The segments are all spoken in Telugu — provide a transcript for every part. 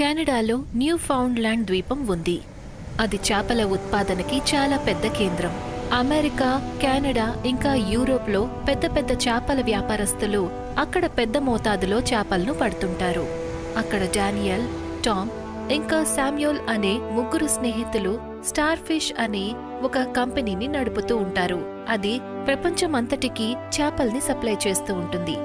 కెనడాలో న్యూ ఫౌండ్లాండ్ ద్వీపం ఉంది. అది చేపల ఉత్పాదనకి చాలా పెద్ద కేంద్రం. అమెరికా, కెనడా ఇంకా యూరోప్లో పెద్ద పెద్ద చేపల వ్యాపారస్తులు అక్కడ పెద్ద మోతాదులో చేపలను పడుతుంటారు. అక్కడ డానియల్, టామ్ ఇంకా శామ్యూల్ అనే ముగ్గురు స్నేహితులు స్టార్ ఫిష్ అనే ఒక కంపెనీని నడుపుతూ ఉంటారు. అది ప్రపంచమంతటికీ చేపల్ని సప్లై చేస్తూ ఉంటుంది.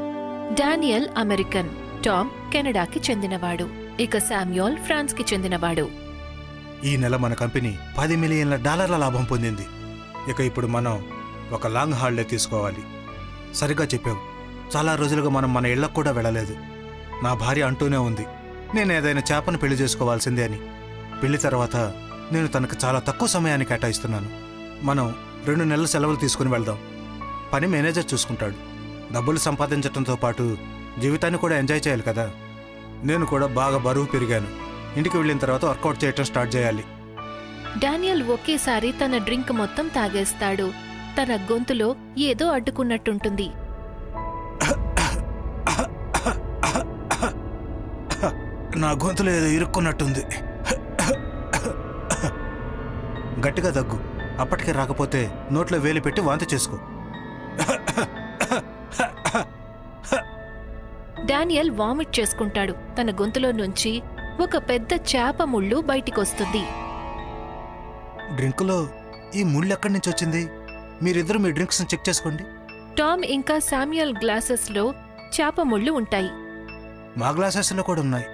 డానియల్ అమెరికన్, టామ్ కెనడాకి చెందినవాడు, ఇక శామ్యూల్ ఫ్రాన్స్ కి చెందినవాడు. ఈ నెల మన కంపెనీ $10 మిలియన్ల లాభం పొందింది. ఇక ఇప్పుడు మనం ఒక లాంగ్ హాలిడే తీసుకోవాలి. సరిగ్గా చెప్పావు. చాలా రోజులుగా మనం మన ఇళ్లకు కూడా వెళ్ళలేదు. నా భార్య అంటూనే ఉంది, నేను ఏదైనా చేపను పెళ్లి చేసుకోవాల్సిందే అని. పెళ్లి తర్వాత నేను తనకు చాలా తక్కువ సమయాన్ని కేటాయిస్తున్నాను. మనం 2 నెలల సెలవులు తీసుకుని వెళ్దాం. పని మేనేజర్ చూసుకుంటాడు. డబ్బులు సంపాదించడంతో పాటు జీవితాన్ని కూడా ఎంజాయ్ చేయాలి కదా. నేను కూడా బాగా బరువు పెరిగాను. ఇంటికి వెళ్ళిన తర్వాత వర్కౌట్ చేయటం స్టార్ట్ చేయాలి. డానియల్ ఒకేసారి తన డ్రింక్ మొత్తం తాగేస్తాడు. తన గొంతులో ఏదో అడ్డుకున్నట్టుంటుంది. నా గొంతులో ఏదో ఇరుక్కున్నట్టుంది. గట్టిగా దగ్గు. అప్పటికే రాకపోతే నోట్లో వేలు పెట్టి వాంతి చేసుకో. డానియల్ వామిట్ చేసుకుంటాడు. తన గొంతులో నుంచి ఒక పెద్ద చేప ముళ్ళు బయటికొస్తుంది. డ్రింకులో ఈ ముళ్ళు ఎక్కడి నుంచి వచ్చింది? మీరిద్దరూ మీ డ్రింక్స్ చెక్ చేసుకోండి. టామ్ ఇంకా శామ్యూల్ గ్లాసెస్ లో చేప ముళ్ళు ఉంటాయి. మా గ్లాసెస్ లో కూడా ఉన్నాయి.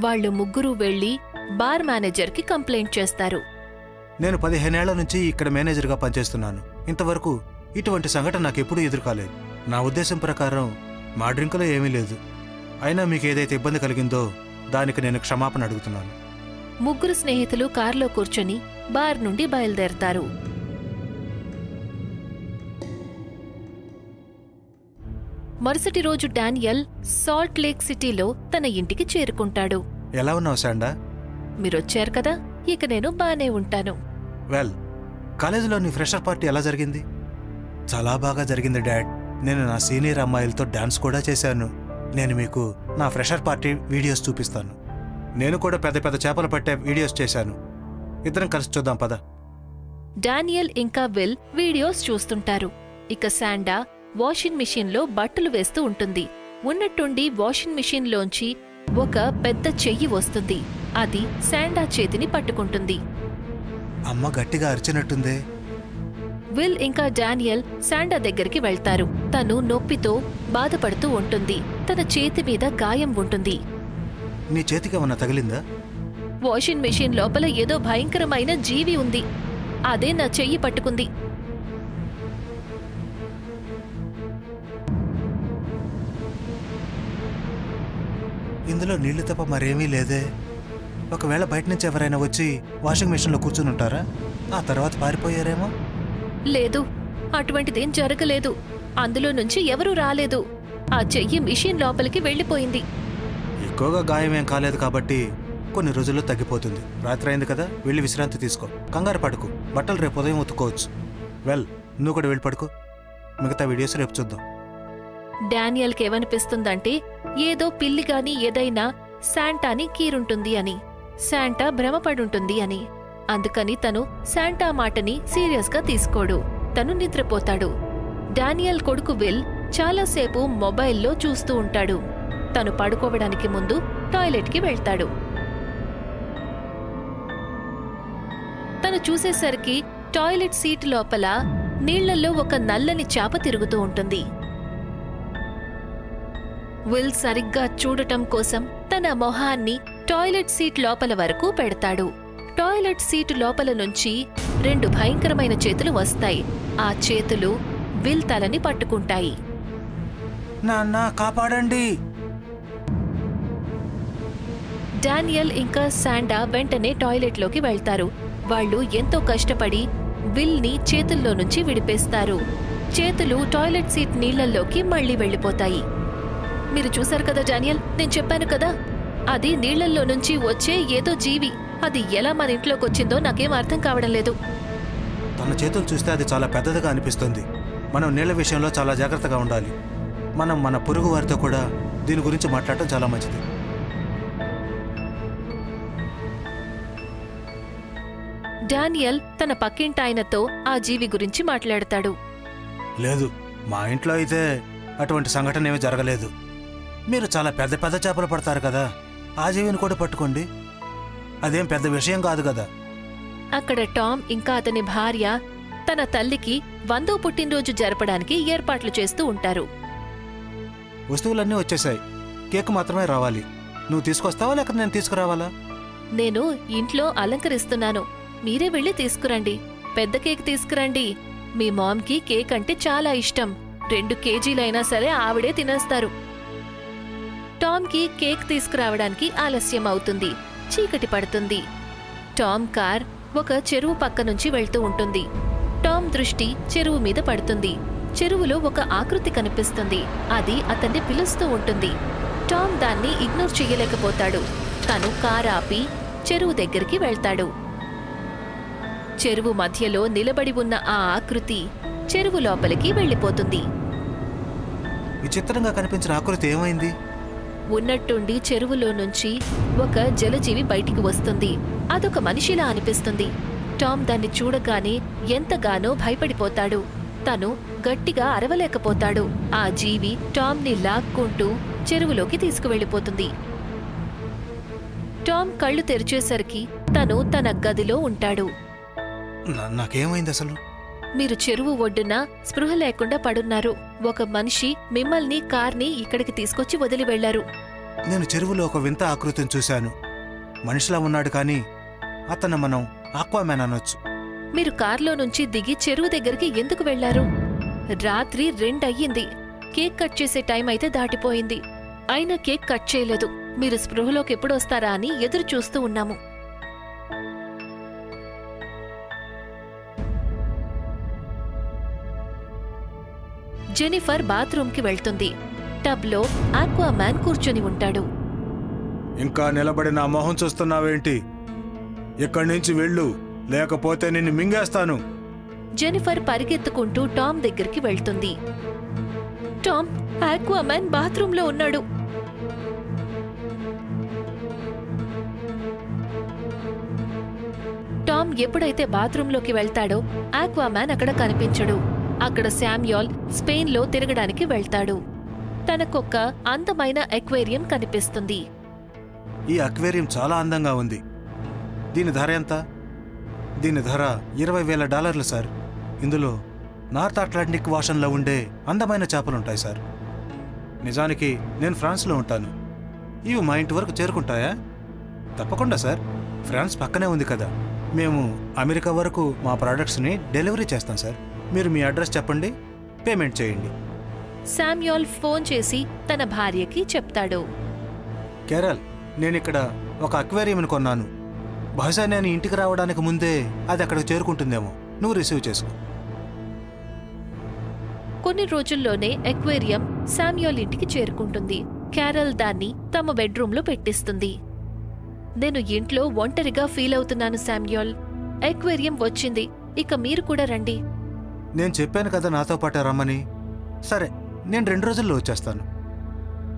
వాళ్ళు ముగ్గురు వెళ్లి బార్ మేనేజర్ కి కంప్లైంట్ చేస్తారు. నేను 15 ఏళ్ల నుంచి ఇక్కడ మేనేజర్గా పనిచేస్తున్నాను. ఇంతవరకు ఇటువంటి సంఘటన నాకెప్పుడూ ఎదురుకాలేదు. నా ఉద్దేశం ప్రకారం మా డ్రింకులో ఏమీ లేదు. అయినా మీకు ఏదైతే ఇబ్బంది కలిగిందో దానికి నేను క్షమాపణ అడుగుతున్నాను. ముగ్గురు స్నేహితులు కార్లో కూర్చొని బార్ నుండి బయలుదేరతారు. మరుసటి రోజు డానియల్ సాల్ట్ లేక్ సిటీలో తన ఇంటికి చేరుకుంటాడు. ఎలా ఉన్నావు శాండా? మీరొచ్చారు కదా, ఇక నేను బానే ఉంటాను. వెల్, కాలేజీలో నీ ఫ్రెషర్ పార్టీ ఎలా జరిగింది? చాలా బాగా జరిగింది డాడ్. నేను నా సీనియర్ అమ్మాయిలతో డాన్స్ కూడా చేశాను. నేను మీకు నా ఫ్రెషర్ పార్టీ వీడియోస్ చూపిస్తాను. నేను కూడా పెద్ద పెద్ద చేపలు పట్టే వీడియోస్ చేశాను. ఇద్దరం కలిసి చూద్దాం పద. డానియల్ ఇంకా విల్ వీడియోస్ చూస్తుంటారు. ఇక శాండా వాషింగ్ మిషన్లో బట్టలు వేస్తూ ఉంటుంది. ఉన్నట్టుండి వాషింగ్ మిషన్లోంచి ఒక పెద్ద చెయ్యి వస్తుంది. అది శాండా చేతిని పట్టుకుంటుంది. అమ్మ గట్టిగా అరిచినట్టుందే. విల్ ఇంకా డానియల్ శాండా దగ్గరికి వెళ్తారు. తను నొప్పితో బాధపడుతూ ఉంటుంది. తన చేతి మీద గాయం ఉంటుంది. నీ చేతికి ఏమన్నా తగిలిందా? వాషింగ్ మిషన్ లోపల ఏదో భయంకరమైన జీవి ఉంది. అదే నా చెయ్యి పట్టుకుంది. ఇందులో నీళ్లు తప్ప మరేమీ లేదే. ఒకవేళ బయట నుంచి ఎవరైనా వచ్చి వాషింగ్ మిషన్లో కూర్చుని ఉంటారా? ఆ తర్వాత పారిపోయారేమో. లేదు, అటువంటిదేం జరగలేదు. అందులో నుంచి ఎవరూ రాలేదు. ఆ చెయ్యి మిషన్ లోపలికి వెళ్ళిపోయింది. ఎక్కువగా గాయమేం కాలేదు కాబట్టి కొన్ని రోజుల్లో తగ్గిపోతుంది. రాత్రి అయింది కదా, వెళ్ళి విశ్రాంతి తీసుకో. కంగారు పడుకు. బట్టలు రేపు ఉదయం ఉతుక్కోవచ్చు. వెల్, నువ్వు కూడా వెళ్ళి పడుకో. మిగతా వీడియోస్ రేపు చూద్దాం. డానియల్కి ఏమనిపిస్తుందంటే ఏదో పిల్లిగాని ఏదైనా శాంటాని కీరుంటుంది అని, శాంటా భ్రమపడుంటుంది అని. అందుకని తను శాంటా మాటని సీరియస్గా తీసుకోడు. తను నిద్రపోతాడు. డానియల్ కొడుకు విల్ చాలాసేపు మొబైల్లో చూస్తూ ఉంటాడు. తను పడుకోవడానికి ముందు టాయిలెట్కి వెళ్తాడు. తను చూసేసరికి టాయిలెట్ సీట్ లోపల నీళ్లలో ఒక నల్లని చేప తిరుగుతూ ఉంటుంది. విల్ సరిగ్గా చూడటం కోసం తన మొహాన్ని టాయిలెట్ సీట్ లోపల వరకు పెడతాడు. టాయిలెట్ సీటు లోపల నుంచి 2 భయంకరమైన చేతులు వస్తాయి. ఆ చేతులు విల్ తలని పట్టుకుంటాయి. నాన్న కాపాడండి. డానియల్ ఇంకా శాండా వెంటనే టాయిలెట్లోకి వెళ్తారు. వాళ్ళు ఎంతో కష్టపడి విల్ని చేతుల్లో నుంచి విడిపేస్తారు. చేతులు టాయిలెట్ సీట్ నీళ్లలోకి మళ్లీ వెళ్లిపోతాయి. మీరు చూశారు కదా డానియల్, నేను చెప్పాను కదా, అది నీళ్లల్లో నుంచి వచ్చే ఏదో జీవి. అది ఎలా మన ఇంట్లోకొచ్చిందో నాకేం అర్థం కావడం లేదు. తన చేతులు చూస్తే అది చాలా పెద్దదిగా అనిపిస్తుంది. మనం నీళ్ల విషయంలో చాలా జాగ్రత్తగా ఉండాలి. మనం మన పొరుగు వారితో కూడా దీని గురించి మాట్లాడటం చాలా మంచిది. డానియల్ తన పక్కింటాయనతో ఆ జీవి గురించి మాట్లాడతాడు. లేదు, మా ఇంట్లో అయితే అటువంటి సంఘటన ఏమీ జరగలేదు. మీరు చాలా పెద్ద పెద్ద చేపలు పడతారు కదా, ఆ జీవిని కూడా పట్టుకోండి, అదేం పెద్ద విషయం కాదు కదా. అక్కడ టామ్ ఇంకా అతని భార్య తన తల్లికి 100వ పుట్టినరోజు జరపడానికి ఏర్పాట్లు చేస్తూ ఉంటారు. వస్తువులన్నీ వచ్చేసాయి, కేక్ మాత్రమే రావాలి. నువ్వు తీసుకొస్తావా లేక నేను తీసుకురావాలా? నేను ఇంట్లో అలంకరిస్తున్నాను, మీరే వెళ్ళి తీసుకురండి. పెద్ద కేక్ తీసుకురండి. మీ మామ్కి కేక్ అంటే చాలా ఇష్టం. 2 కేజీలైనా సరే ఆవిడే తినేస్తారు. టామ్కి కేక్ తీసుకురావడానికి ఆలస్యం అవుతుంది. చీకటి పడుతుంది. టామ్ కార్ ఒక చెరువు పక్క నుంచి వెళ్తూ ఉంటుంది. టామ్ దృష్టి చెరువు మీద పడుతుంది. చెరువులో ఒక ఆకృతి కనిపిస్తుంది. అది అతన్ని పిలుస్తూ ఉంటుంది. టామ్ దాన్ని ఇగ్నోర్ చెయ్యలేకపోతాడు. తను కార్ ఆపి చెరువు దగ్గరికి వెళ్తాడు. చెరువు మధ్యలో నిలబడి ఉన్న ఆ ఆకృతి చెరువు లోపలికి వెళ్ళిపోతుంది. విచిత్రంగా కనిపించిన ఆకృతి ఏమైంది? ఉన్నట్టుండి చెరువులో నుంచి ఒక జలజీవి బయటికి వస్తుంది. అదొక మనిషిలా అనిపిస్తుంది. టామ్ దాన్ని చూడగానే ఎంతగానో భయపడిపోతాడు. తను గట్టిగా అరవలేకపోతాడు. ఆ జీవి టామ్ని లాక్కుంటూ చెరువులోకి తీసుకువెళ్ళిపోతుంది. టామ్ కళ్ళు తెరిచేసరికి తను తన గదిలో ఉంటాడు. నాకేమైంది అసలు? మీరు చెరువు ఒడ్డున స్పృహ లేకుండా పడున్నారు. ఒక మనిషి మిమ్మల్ని కార్ని ఇక్కడికి తీసుకొచ్చి వదిలి వెళ్లారు. నేను చెరువులో ఒక వింత ఆకృతిని చూశాను. మనిషిలా ఉన్నాడు, కానీ అతను మనం ఆక్వామ్యాన్ అనొచ్చు. మీరు కార్లో నుంచి దిగి చెరువు దగ్గరికి ఎందుకు వెళ్లారు? రాత్రి 2 అయ్యింది. కేక్ కట్ చేసే టైం అయితే దాటిపోయింది. అయినా కేక్ కట్ చేయలేదు. మీరు స్పృహలోకి ఎప్పుడొస్తారా అని ఎదురు చూస్తూ ఉన్నాము. జెనిఫర్ బాత్రూంకి వెళ్తుంది. టబ్లో ఆక్వామ్యాన్ కూర్చొని ఉంటాడు. ఇంకా నిలబడి నా మొహం చూస్తున్నావేంటి? ఇక్కడి నుంచి వెళ్ళు, లేకపోతే నిన్ను మింగేస్తాను. జెనిఫర్ పరిగెత్తుకుంటూ టామ్ దగ్గరికి వెళ్తుంది. టామ్, ఆక్వామ్యాన్ బాత్రూంలో ఉన్నాడు. టామ్ ఎప్పుడైతే బాత్రూంలోకి వెళ్తాడో ఆక్వామ్యాన్ అక్కడ కనిపించడు. అక్కడ శామ్యూల్ స్పెయిన్లో తిరగడానికి వెళ్తాడు. తనకొక్క అందమైన ఎక్వేరియం కనిపిస్తుంది. ఈ అక్వేరియం చాలా అందంగా ఉంది. దీని ధర ఎంత? దీని ధర $20,000 సార్. ఇందులో నార్త్ అట్లాంటిక్ ఓషన్లో ఉండే అందమైన చేపలుంటాయి సార్. నిజానికి నేను ఫ్రాన్స్లో ఉంటాను. ఇవి మా ఇంటి వరకు చేరుకుంటాయా? తప్పకుండా సార్, ఫ్రాన్స్ పక్కనే ఉంది కదా. మేము అమెరికా వరకు మా ప్రోడక్ట్స్ని డెలివరీ చేస్తాం సార్. మీరు మీ అడ్రస్ చెప్పండి, పేమెంట్ చేయండి. శామ్యూల్ ఫోన్ చేసి తన భార్యకి చెప్తాడు. కేరల్, నేనిక్కడ ఒక అక్వేరియంని కొన్నాను. బహుశా నేను ఇంటికి రావడానికి ముందే అది అక్కడికి చేరుకుంటుందేమో. నువ్వు రిసీవ్ చేసుకో. కొన్ని రోజుల్లోనే ఎక్వేరియం శామ్యూల్ ఇంటికి చేరుకుంటుంది. క్యారల్ దాన్ని తమ బెడ్రూంలో పెట్టిస్తుంది. నేను ఇంట్లో ఒంటరిగా ఫీల్ అవుతున్నాను శామ్యూల్. ఎక్వేరియం వచ్చింది, ఇక మీరు కూడా రండి. నేను చెప్పాను కదా నాతో పాటే రమ్మని. సరే, నేను 2 రోజుల్లో వచ్చేస్తాను.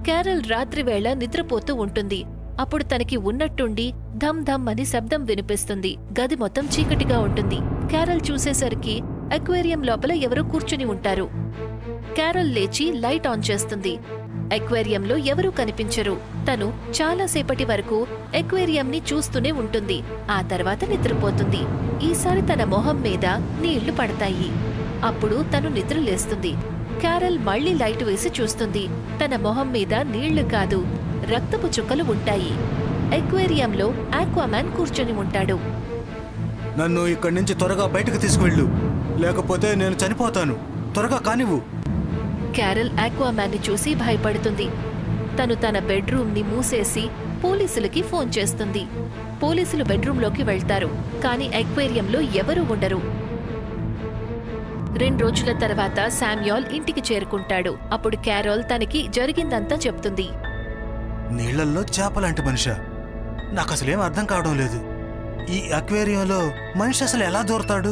క్యారల్ రాత్రివేళ నిద్రపోతూ ఉంటుంది. అప్పుడు తనకి ఉన్నట్టుండి ధమ్ ధమ్ అని శబ్దం వినిపిస్తుంది. గది మొత్తం చీకటిగా ఉంటుంది. క్యారల్ చూసేసరికి ఎక్వేరియం లోపల ఎవరో కూర్చుని ఉంటారు. క్యారల్ లేచి లైట్ ఆన్ చేస్తుంది. ఎక్వేరియంలో ఎవరూ కనిపించరు. తను చాలాసేపటి వరకు ఎక్వేరియంని చూస్తూనే ఉంటుంది. ఆ తర్వాత నిద్రపోతుంది. ఈసారి తన మొహం మీద నీళ్లు పడతాయి. అప్పుడు తను నిద్రలేస్తుంది. క్యారల్ మళ్లీ లైట్ వేసి చూస్తుంది. తన మొహం మీద నీళ్లు కాదు, రక్తపు చుక్కలు ఉంటాయి. ఎక్వేరియంలో ఆక్వామ్యాన్ కూర్చొని ఉంటాడు. నన్ను ఇక్కడి నుంచి త్వరగా బయటకు తీసుకువెళ్ళు, లేకపోతే నేను చనిపోతాను. త్వరగా కానివ్వు. క్యారల్ ఆక్వామ్యాన్ని చూసి భయపడుతుంది. తను తన బెడ్రూమ్ని మూసేసి పోలీసులకి ఫోన్ చేస్తుంది. పోలీసులు బెడ్రూంలోకి వెళ్తారు, కానీ ఎక్వేరియంలో ఎవరూ ఉండరు. 2 రోజుల తర్వాత శామ్యూల్ ఇంటికి చేరుకుంటాడు. అప్పుడు క్యారోల్ తనకి జరిగిందంతా చెప్తుంది. నీళ్లల్లో చేపలాంటి మనిషా? నాకసలేం అర్థం కావడం లేదు. ఈ అక్వేరియంలో మనిషి అసలు ఎలా దూరతాడు?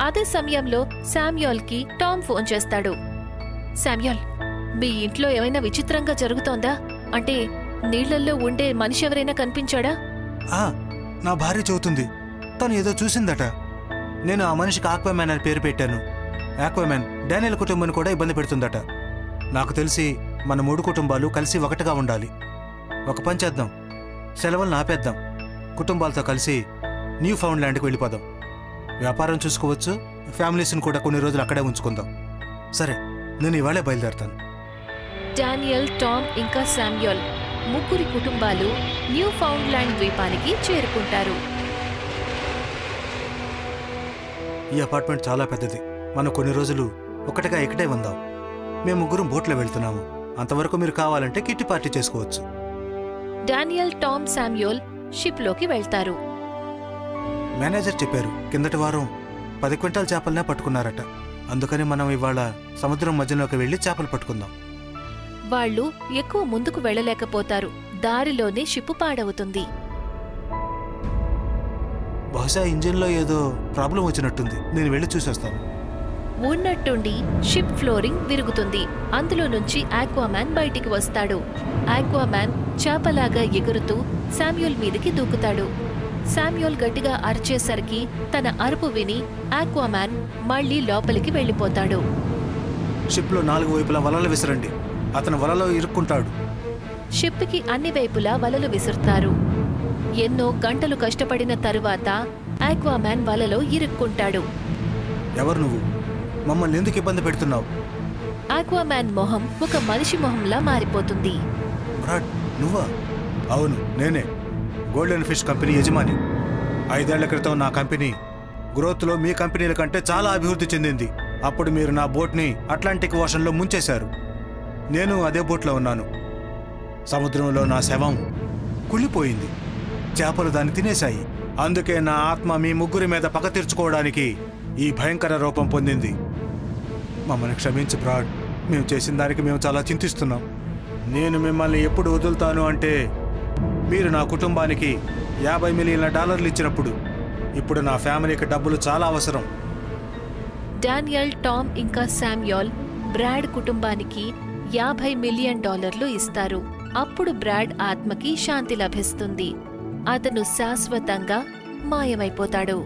అదే సమయంలో శామ్యూల్కి టామ్ ఫోన్ చేస్తాడు. శామ్యూల్, మీ ఇంట్లో ఏమైనా విచిత్రంగా జరుగుతోందా? అంటే నీళ్లల్లో ఉండే మనిషి ఎవరైనా కనిపించాడా? నా భార్య చెబుతుంది తను ఏదో చూసిందట. నేను ఆ మనిషికి ఆక్వామ్యాన్ అని పేరు పెట్టాను. ఆక్వామ్యాన్ డానియల్ కుటుంబాన్ని కూడా ఇబ్బంది పెడుతుందట. నాకు తెలిసి మన 3 కుటుంబాలు కలిసి ఒకటిగా ఉండాలి. ఒక పని చేద్దాం, సెలవులను ఆపేద్దాం. కుటుంబాలతో కలిసి న్యూ ఫౌండ్ ల్యాండ్కి వెళ్ళిపోదాం. వ్యాపారం చూసుకోవచ్చు, ఫ్యామిలీస్ని కూడా కొన్ని రోజులు అక్కడే ఉంచుకుందాం. సరే, నేను ఇవాళే బయలుదేరుతాను. డానియల్, టామ్ ఇంకా శామ్యూయల్ ముగ్గురి కుటుంబాలు న్యూ ఫౌండ్ ల్యాండ్ ద్వీపానికి చేరుకుంటారు. ఈ అపార్ట్మెంట్ చాలా పెద్దది. మనం కొన్ని రోజులు ఒకటిగా ఇక్కడే ఉందాం. మేము ముగ్గురం బోట్లో వెళ్తున్నాము. అంతవరకు మీరు కావాలంటే కిట్టి పార్టీ చేసుకోవచ్చు. డానియల్, టామ్, శామ్యూయల్ షిప్లోకి వెళ్తారు. మేనేజర్ చెప్పారు, కిందటి వారం 10 క్వింటాల్ చేపలనే పట్టుకున్నారట. అందుకని మనం ఇవాళ సముద్రం మధ్యలోకి వెళ్లి చేపలు పట్టుకుందాం. వాళ్ళు ఎక్కువ ముందుకు వెళ్లలేకపోతారు. దారిలోనే షిప్పు పాడవుతుంది. బహుశా ఇంజిన్లో ఏదో ప్రాబ్లం వచ్చినట్టుంది. నేను వెళ్ళి చూసొస్తాను. ఉన్నట్టుండి షిప్ ఫ్లోరింగ్ విరుగుతుంది. అందులో నుంచి ఆక్వామ్యాన్ బయటికి వస్తాడు. ఆక్వామ్యాన్ చేపలాగా ఎగురుతూ శామ్యూయల్ మీదికి దూకుతాడు. శామ్యూయల్ గట్టిగా అరిచేసరికి తన అరుపు విని ఆక్వామ్యాన్ మళ్లీ లోపలికి వెళ్లిపోతాడు. షిప్లో 4 వైపులా వలలు విసరండి. అతను వలలో ఇరుక్కుంటాడు. షిప్కి అన్ని వైపులా వలలు విసురుతారు. ఎన్నో గంటలు కష్టపడిన తరువాత ఆక్వామ్యాన్ వలలో ఇరుక్కుంటాడు. ఎవరు నువ్వు? మమ్మల్ని ఎందుకు ఇబ్బంది పెడుతున్నావు? ఆక్వామ్యాన్ మొహం ఒక మనిషి మొహంలా మారిపోతుంది. బ్రాడ్, నువ్వా? అవును, నేనే. గోల్డెన్ ఫిష్ కంపెనీ యజమాని. 5 ఏళ్ల క్రితం నా కంపెనీ గ్రోత్లో మీ కంపెనీల కంటే చాలా అభివృద్ధి చెందింది. అప్పుడు మీరు నా బోట్ని అట్లాంటిక్ ఓషన్లో ముంచేశారు. నేను అదే బోట్లో ఉన్నాను. సముద్రంలో నా శవం కుళ్ళిపోయింది. చేపలు దాన్ని తినేశాయి. అందుకే నా ఆత్మ మీ ముగ్గురి మీద పగ తీర్చుకోవడానికి ఈ భయంకర రూపం పొందింది. మమ్మల్ని క్షమించు బ్రాడ్. మేము చేసిన దానికి మేము చాలా చింతిస్తున్నాం. నేను మిమ్మల్ని ఎప్పుడు వదులుతాను అంటే మీరు నా కుటుంబానికి $50 మిలియన్ల ఇచ్చినప్పుడు. ఇప్పుడు నా ఫ్యామిలీకి డబ్బులు చాలా అవసరం. డానియల్, టామ్ ఇంకా శామ్యూయల్ బ్రాడ్ కుటుంబానికి $50 మిలియన్ ఇస్తారు. అప్పుడు బ్రాడ్ ఆత్మకి శాంతి లభిస్తుంది. అతను శాశ్వతంగా మాయమైపోతాడు.